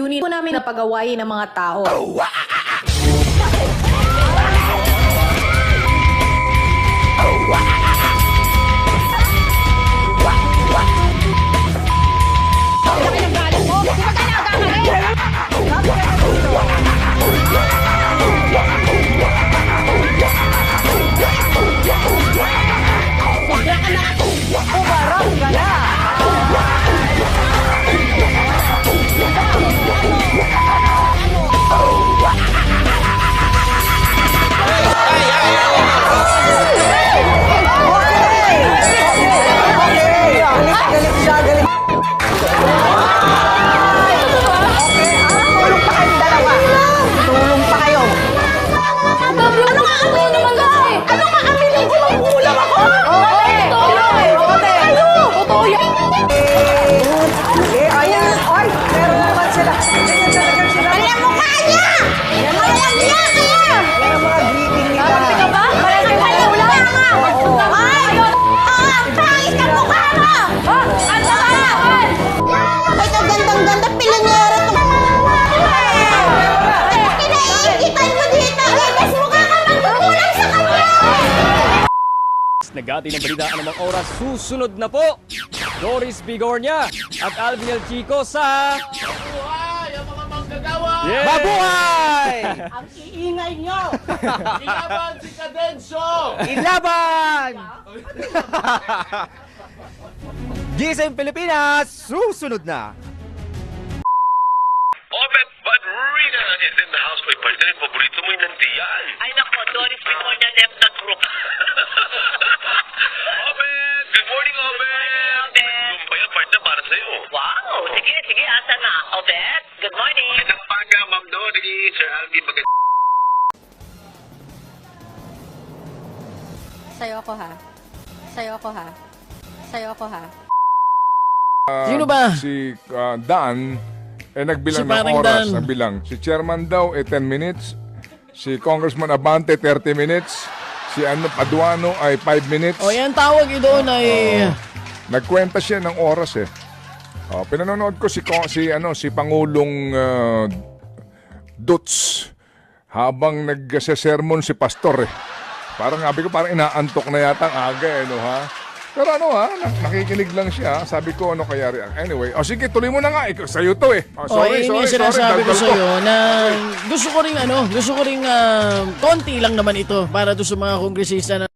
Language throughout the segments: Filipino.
layunin po namin na pagawain ng mga tao. Nagati ng balita ng mga oras, susunod na po. Doris Bigornia at Alvin El Chico sa... Mabuhay ang mga manggagawa! Yeah! Mabuhay! Ang iingay nyo! Ilaban si Cadencio! Ilaban! Gising Pilipinas, susunod na! Obet Badrina is in the house. May partner, paborito mo yung nandiyan. Ay nako, Doris Bigornia Nepta Group. Obet! Good morning, Obet! Obet. Yung ba yan, partner, para sa'yo? Wow, sige, sige, asa na? Obet, good morning. Magandang umaga, Ma'am Doris. Sir Alvin, magandang... Sayo ako ha. Sayo ako ha. Sayo ako ha. Sino ba? Si Dan, nagbilang Si ng Paring oras. Dan. Nagbilang. Si Chairman daw, 10 minutes. Si Congressman Abante, 30 minutes. Si Paduano ay 5 minutes. O yan tawag doon ay... Nagkwenta siya ng oras eh. Pinanonood ko si Pangulong Dutz habang nagsesermon si Pastor eh. Parang inaantok na yata ang aga eh, no ha? Pero nakikinig lang siya. Sabi ko ano kaya rin. Anyway, sige, tuloy mo na nga. Sa'yo to eh. Sorry. Sinasabi ko dagdag sa iyo na gusto ko ring konti lang naman ito para doon sa mga kongresista na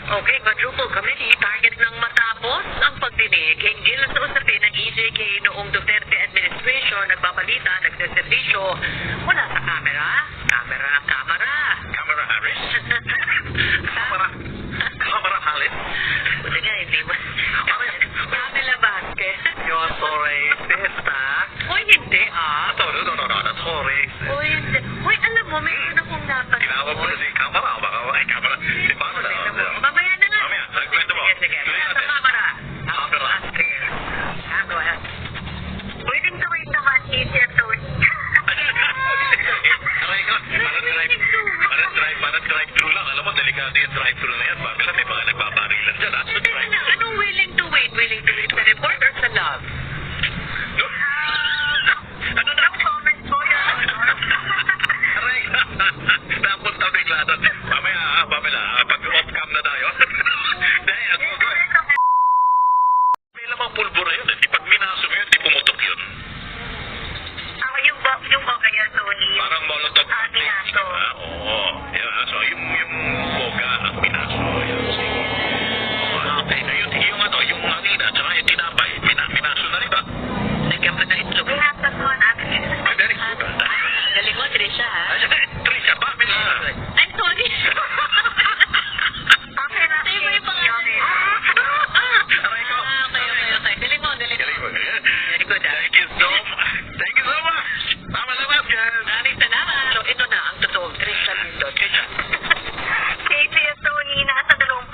Okay, quadruple committee, target ng matapos ang pagdinig hinggil sa usapin ng EJK noong Duterte administration, nagbabalita, nagseservisyo mula sa kamera. Kamala Harris? Kamala